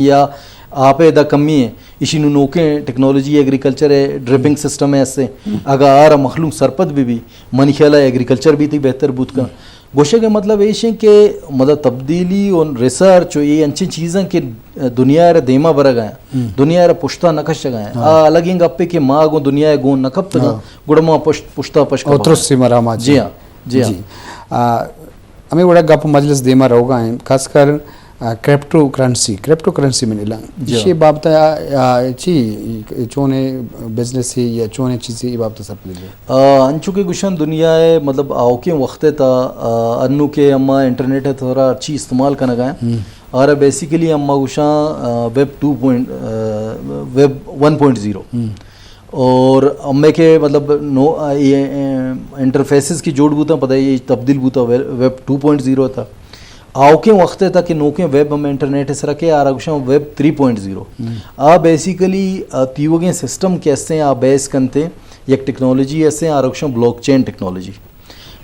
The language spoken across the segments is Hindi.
या आपे दा कमी है इसी नोके टेक्नोलॉजी एग्रीकल्चर है ड्रिपिंग सिस्टम है ऐसे अगर आर मखलूक सरपत भी मनी ख्याल एग्रीकल्चर भी थी बेहतर बूत का गोशे के मतलब ये कि मतलब तब्दीली और रिसर्च ये अच्छी चीज़ें कि दुनिया रे देमा बरग आया दुनिया रे पुश्ता नकश गया अलग ही गप्पे के माँ गो दुनिया गो नकब तक गुड़मा पुश्ता पश जी हाँ जी हाँ हमें बड़ा गप मजलिस देमा रहोगा है खासकर क्रिप्टो करेंसी में निला ये बाबत ची चोने बिजनेस है या चोने चीज़ें ये बाबत सब ले अंचु के गुशन दुनिया है मतलब आओ के वक्त था अन्नू के अम्मा इंटरनेट है थोड़ा अच्छी इस्तेमाल करना गए और बेसिकली अम्मा गुशा वेब 1.0 और अम्मे के मतलब ये इंटरफेसेस की जोड़ बूता पता है ये तब्दील बूता वेब 2.0 था आओ के वक्त था कि नोके वेब में इंटरनेट इस रखे आ रहा वेब 3.0 आ बेसिकली तीवगे सिस्टम कैसे आ बेस करते एक टेक्नोलॉजी ऐसे आ रहा ब्लॉकचेन टेक्नोलॉजी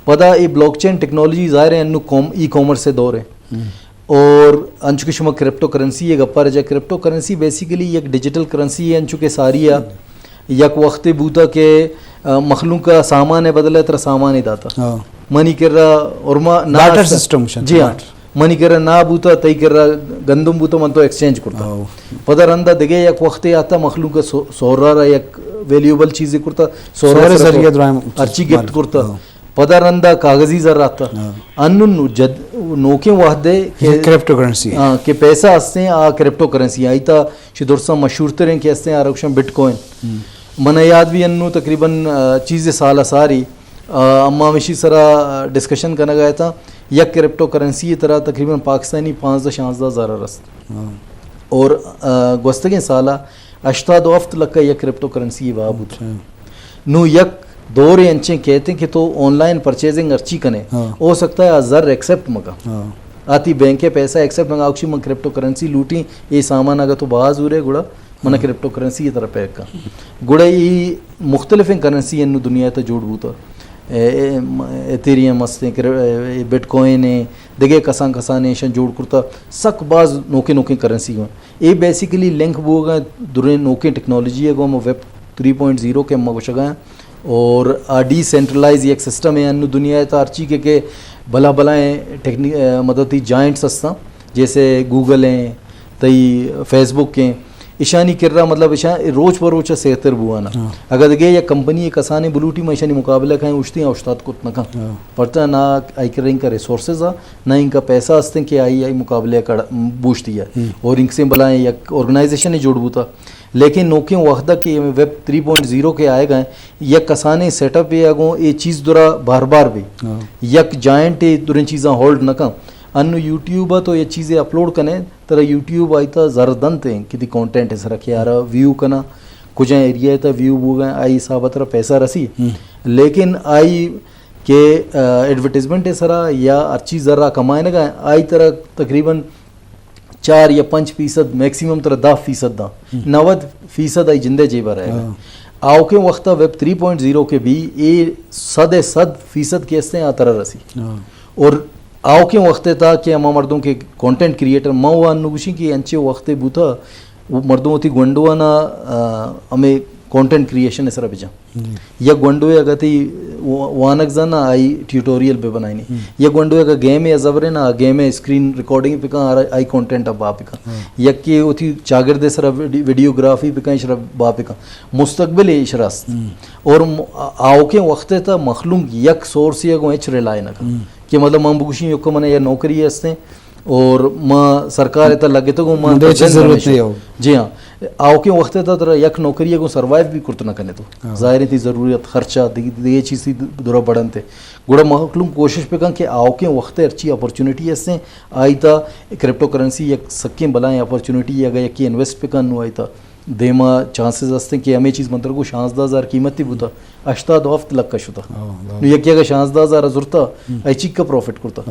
पता ये ब्लॉकचेन टेक्नोलॉजी ज़ाहिर है अन्नू ई कॉमर्स से दौर है और अंचु के शुमा क्रिप्टो करेंसी है गप्पा रजा क्रिप्टो करेंसी बेसिकली एक डिजिटल करेंसी है अंचु के सारी यक वक्त बूता के मखलूक का सामान है बदला तरह सामान ही दाता मनी कर रहा और बार्टर सिस्टम जी हाँ मनी कर रहा ना बूता तई कर रहा गंदम बूता मन तो एक्सचेंज करता पता रंदा दिगे एक वक्त आता मखलूक का सोरा एक वैल्यूएबल चीज़ें करता सोरा अच्छी गिफ्ट करता पता रंदा कागजी जर आता अन्नु जद नोके वादे क्रिप्टो करेंसी के पैसा हंसते आ क्रिप्टो करेंसी आई था शिदुरसा मशहूर तरह के हंसते आरक्षण बिटकॉइन मन याद भी अन्नु तकरीबन चीज़ें साल सारी अम्मा मिशी सरा डिस्कशन करना गया था यक क्रिप्टो करेंसी तरह तकरीबन पाकिस्तानी 5-6 रस्त और गुस्तगे साला 8 हफ्त लग का यक क्रिप्टो करेंसी बाबू नु यक दौर अंचे कहते हैं कि तो ऑनलाइन परचेजिंग अच्छी कने हो सकता है अजर एक्सेप्ट मगा आती बैंक के पैसा एक्सेप्ट मंगा अक्षी मन क्रिप्टो करेंसी लूटी ये सामान अगर तो बाज उरे गुड़ा मन क्रिप्टो करेंसी ये तरह पैक का गुड़ा ये मुख्तलिफ करेंसी अन्नु दुनिया तो जोड़ बूता एथेरियम मस्ते बिटकॉइन है दिगे कसान कसानेशन जोड़ करता सक बाज नोके करेंसी हुआ ये बेसिकली लिंक वो गए दुरे नोके टेक्नोलॉजी है गो वेब 3.0 के अम्मा कुछ गए और डिसेंट्रलाइज एक सिस्टम है अन्नु दुनिया है तो अर्ची के भला भलाएँ टेक्निक मदद ही जाइंट्स हस्ता जैसे गूगल हैं तई फेसबुक के ईशानी किर्रा मतलब ईशा रोज पर रोज सेहतर बुआना अगर दगे या कंपनी कसाने बुलूटी में ईशानी मुकाबला खाएं उठती हैं औस्ताद को उतना का पड़ता ना आई कर इनका रिसोर्सेज आ ना इनका पैसा हंसते कि आई मुकाबले का बूझती है और इनसे बुलाएं या ऑर्गेनाइजेशन ही जोड़ बूता लेकिन नोके वहदा के वेब 3.0 के आए गए यक कसाने सेटअप ये अगो ये चीज़ दुरा बार बार भी यक जाइंट दुरे चीज़ा होल्ड न का अन्नु यूट्यूब तो ये चीज़ें अपलोड कने तरह यूट्यूब आई था ज़रदंत हैं कि कंटेंट है रखे यार व्यू कना कुछ एरिया है तो व्यू वो गए आई साहब तरह पैसा रसी लेकिन आई के एडवर्टीजमेंट है सरा या अच्छी ज़रा कमाए न गए आई तरह तकरीबन 4 या 5% मैक्सिमम तरह 10% दा 90% आई जिंदे जेबा रहेगा आओ के वक्त वेब 3.0 के भी ये 100% के इससे आ तरह रसी और आओ के वक्त था कि अम्मा मर्दों के कंटेंट क्रिएटर मवा नुगुशी की अंचे वक्त बूता वो मर्दों होती गुंडुआ ना हमें कंटेंट क्रिएशन ऐसा बिजा या गुंडुए अगर थी वानक जाना आई ट्यूटोरियल पे बनाई नहीं या गुंडुए का गेम है जबरे ना गेम है स्क्रीन रिकॉर्डिंग पे का आई कंटेंट अब बाप का या कि उठी चागिरदे सरा वीडियोग्राफी पे का इशरा बाप का मुस्तकबिल है इशरास और आओ के वक्त था मखलूक यक सोर्स या को एच रिलाय ना कि मतलब मां बुगशी यो को मने या नौकरी हस्ते और मां सरकार इतना लगे तो मां जरूरत नहीं हो जी हाँ आओ के वक्त था तरह यक नौकरी को सर्वाइव भी करते ना करने तो जाहिर थी ज़रूरत खर्चा ये चीज़ दुरा बढ़न थे गुड़ा मखलूम कोशिश पे कं कि आओ के वक्त अच्छी अपॉर्चुनिटी ऐसे आई था क्रिप्टो करेंसी एक सक्के बलाएं अपॉर्चुनिटी अगर यकी इन्वेस्ट पे कन आई था देमा चांसेस हस्ते कि हमें चीज़ मंत्र को 60,000 कीमत थी बुता 8 हफ्त लग का शुता यकी अगर 60,000 जुरता ऐची का प्रॉफिट करता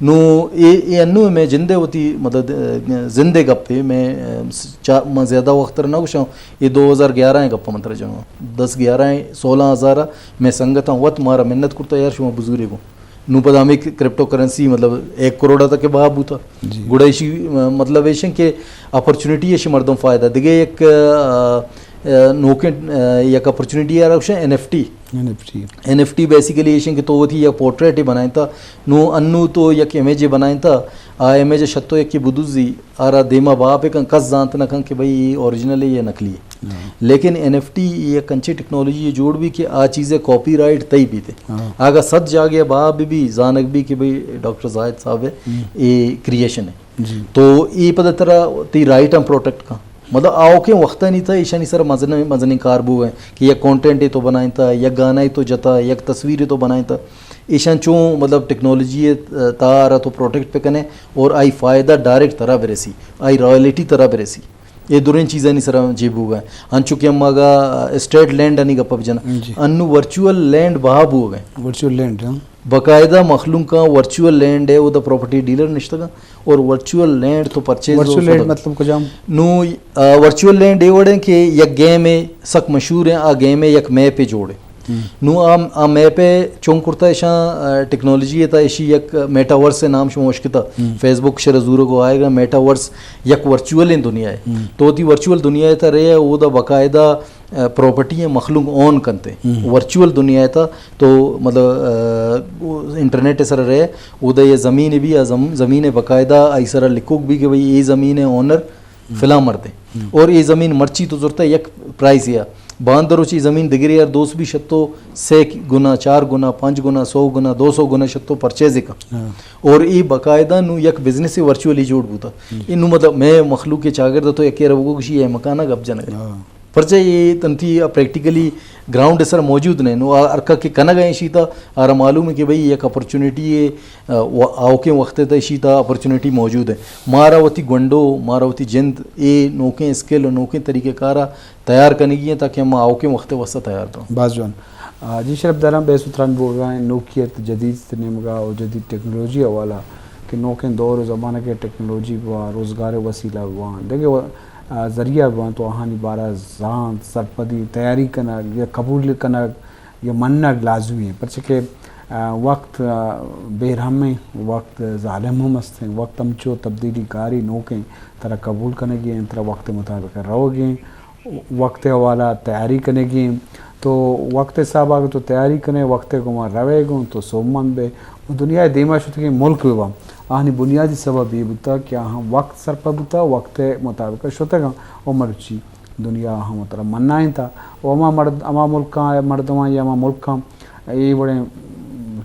नो ये अन्नु में जिंदे होती मतलब जिंदे गप्पे मैं ज़्यादा वक्त ना कुछ ये 2011 है गप्पा मंत्र जाऊँ 10-11 16,000 मैं संगत हूँ वत मारा मेहनत करता यार शुमा बुजुर्ग को नू पता हमें क्रिप्टो करेंसी मतलब 1 करोड़ तक के बाबू था गुड़ाइशी मतलब ऐसे के अपॉर्चुनिटी ऐसे मर्दों फ़ायदा दिगे एक नोके एक अपॉर्चुनिटी यार ऑप्शन NFT बेसिकली ऐसे के तो वो थी या पोर्ट्रेट ही बनाए था नो अन्नू तो या इमेज बनाए था आ इमेज शतो एक की बुदुजी आरा देमा बाप एक कस जानत ना कि भाई ओरिजिनल है या नकली है लेकिन NFT ये कंची टेक्नोलॉजी ये जोड़ भी कि आ चीज़ें कॉपीराइट तई भी थे आगा सच जा गया बाप भी जानक भी कि भाई डॉक्टर जाहिद साहब है ये क्रिएशन है तो ये पता तरह ती राइट हम प्रोटेक्ट का मतलब आओ के वक्त नहीं था ईशानी सर मजनी कारबू है कि यह कंटेंट ही तो बनाए था या गाना ही तो जता या तस्वीर तो बनाए था ईशान चूँ मतलब टेक्नोलॉजी तारा तो प्रोटेक्ट पे कने और आई फ़ायदा डायरेक्ट तरह बरेसी आई रॉयल्टी तरह बरेसी ये दुरें चीज़ें नहीं सर जेबू गए अन चुके हम आगा स्टेट लैंड अनी गप्पा जना अनु वर्चुअल लैंड बहाब हो गए वर्चुअल लैंड बाकायदा मखलूम का वर्चुअल लैंड है वो द प्रॉपर्टी डीलर निश्चित और वर्चुअल लैंड तो परचेज वर्चुअल लैंड मतलब को जाम नो वर्चुअल लैंड ये वड़े कि यक गेम में सक मशहूर है आ गेम में यक मैप पे जोड़े नु आ मैप पे चोंक कुर्ता ऐसा टेक्नोलॉजी है था ऐसी यक मेटावर्स से नाम शो मुश्किल फेसबुक से रजूर को आएगा मेटावर्स यक वर्चुअल इन दुनिया है तो ती वर्चुअल दुनिया है था रहे वो द बाकायदा प्रॉपर्टी है मखलूक ऑन करते वर्चुअल दुनिया था तो मतलब इंटरनेट सर रहे उधर ये ज़मीन भी ज़मीन बाकायदा ऐसा लिखोक भी कि भाई ये ज़मीन है ऑनर फिला मरते और ये ज़मीन मर्ची तो जरूरत है एक प्राइस या बांदरो ची ज़मीन दिगरी यार दोस्त भी शतो 6 गुना 4 गुना 5 गुना 100 गुना 200 गुना शतो परचेज का और ये बाकायदा नु एक बिजनेस से वर्चुअली जोड़ बूता इनू मतलब मैं मखलूक के चागर तो एक रबो किसी है मकाना गप जन परचे ये तंती प्रैक्टिकली ग्राउंड सर मौजूद नहीं नो अरका के कना गए शीता आरा मालूम है कि भाई एक अपॉर्चुनिटी है आओ के वक्त तक शीता अपॉर्चुनिटी मौजूद है मारावती गंडो मारावती जिंद ये नौके स्किल और नौके तरीके कारा तैयार करने की है ताकि हम आओ के वक्त वस्ता तैयार करें बाजवान जी शरफ दरा बेसुतरान बोल रहा है नोकियत जदीद नेमगा और जदीद टेक्नोलॉजी वाला कि नौके दौर ज़माने के टेक्नोलॉजी हुआ रोज़गार वसीला हुआ देखिए ज़रिया हुआ तो अहानी बारा जान सरपदी तैयारी करना या कबूल करना या मनना लाजमी है पर के वक्त बेरहम में वक्त ज़ालिम मस्त हैं वक्त हमचो तब्दीली कारी नौकें तरह कबूल करने की तरह वक्त मुताबिक रहोगे वक्त वाला तैयारी करने की तो वक्त साहब आगे तो तैयारी करें वक्त को वहाँ रवेगो तो सोमन बे दुनिया देमा शुद्ध के मुल्क हुआ आहनी बुनियादी सबब ये बुता क्या हम वक्त सर पर बुता वक्त मुताबिक शुतगा और मरुची दुनिया हम तरह मन्ना ही था और अमा मुल्क का मर्दवा या अमा मुल्क का ये बड़े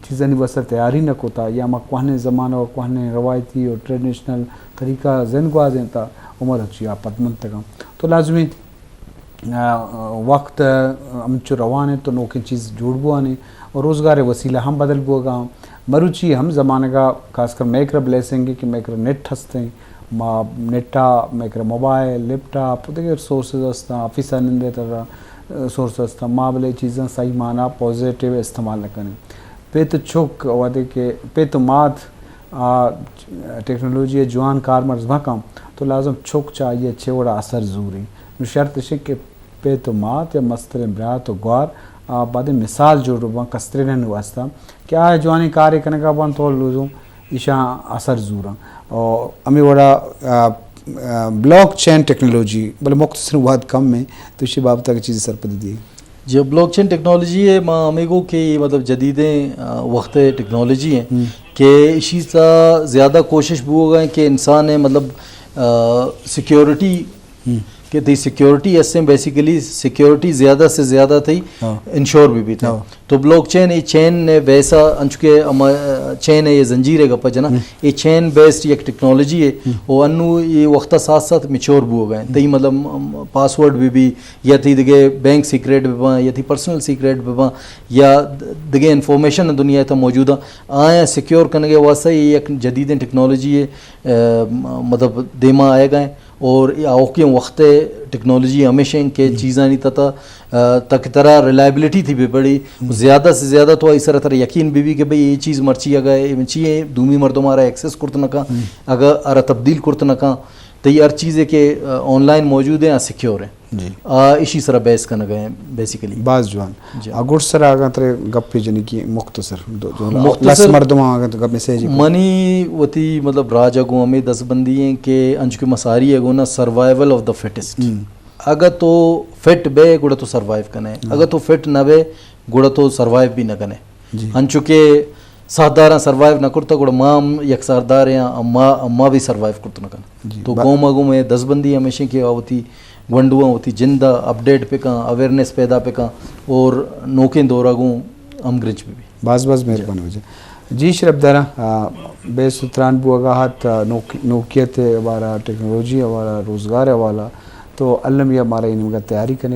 चीज़ें नहीं बस तैयारी न कोता या अमा कहने ज़माना और कहने रवायती और ट्रेडिशनल तरीका जन गुआजें था उमर अच्छी आप पदमन तक तो लाजमी वक्त हमचो रवान है तो नौके चीज़ जुड़बो आने और रोज़गार वसीला हम बदल बोगा मरुची हम ज़माने का खासकर मैकर ब्लेसेंगे कि मैकर नेट हंसते हैं नेटा मैकर मोबाइल लैपटॉप देखिए सोर्सेज हंसता ऑफिस आनंदे तरह सोर्स हंसता मामले चीज़ें सही माना पॉजिटिव इस्तेमाल न करें पे तो छुक वादे के पे तो मात टेक्नोलॉजी जवान कार मर्ज भकम तो लाजम छुक चाहिए छेवड़ा असर जरूरी शर्त शे के पे तो मात या मस्तर ब्रा तो गौर बाद मिसाल जो रुबा कस्तरे वास्ता क्या है जवानी कार्य करने का बन तो लूजूँ ईशा असर जूरा और अमी बड़ा ब्लॉक चेन टेक्नोलॉजी बोले मुख्तसर वाद कम में तो इसी बाबत की चीज़ें सरपद दी जो ब्लॉकचेन टेक्नोलॉजी है माँ अमेगो के मतलब जदीदें वक्त टेक्नोलॉजी है कि इसी सा ज़्यादा कोशिश भी होगा कि इंसान है मतलब सिक्योरिटी कि थी सिक्योरिटी ऐसे बेसिकली सिक्योरिटी ज़्यादा से ज़्यादा थी इंश्योर भी था तो ब्लॉकचेन ये चेन ने वैसा अंचुके चेन है ये जंजीर है गप्पा जना ये चेन बेस्ड एक टेक्नोलॉजी है और अनु ये वक्त साथ साथ मिच्योर भी हो गए तई मतलब पासवर्ड भी या थी दिगे बैंक सीक्रेट भी या थी पर्सनल सीक्रेट भी या दिगे इंफॉर्मेशन दुनिया था मौजूदा आया सिक्योर करने के वास्ते ये एक जदीद टेक्नोलॉजी है मतलब देमा आएगा और आओके वक्त टेक्नोलॉजी हमेशा इनके चीज़ा नहीं तथा तक तरह रिलायबिलिटी थी भी बड़ी ज़्यादा से ज़्यादा तो इस तरह यकीन भी कि भाई ये चीज़ मर्ची अगर चाहिए दूमी मर्दों हमारा एक्सेस करते न का अगर अरा तब्दील करते न का तो ये हर चीज़ है कि ऑनलाइन मौजूद है सिक्योर है जी इसी तरह बहस करना गए बेसिकली बाज जवान जी। गुड सर आगा तरे गप्पे जनी की मुख्तसर जो मुख्तसर- लस मर्दमा आगा तो गप मैसेज मनी वती मतलब राजा गो हमें 10 बंदी हैं कि अंज की मसारी है गो ना सर्वाइवल ऑफ द फिटेस्ट। अगर तो फिट बे गुड़ा तो सर्वाइव कने, अगर तो फिट न बे गुड़ा तो सर्वाइव भी न कने। जी अंचु के साधारण सर्वाइव न करता गुड़ा माम यक सरदार या अम्मा अम्मा भी सर्वाइव करतो न जी। कने। तो गो मगो में 10 बंदी हमेशा की आवती वंडुआ होती जिंदा अपडेट पे का अवेयरनेस पैदा पे का और नौके दौरा गो अमग्रिज पे भी बाज मेहरबानी हो जाए जी शरबदारा बेस उतरान बुआगा हाथ नौकियत हमारा टेक्नोलॉजी हमारा रोज़गार हवाला तो अल्लम ये हमारा इनका तैयारी करने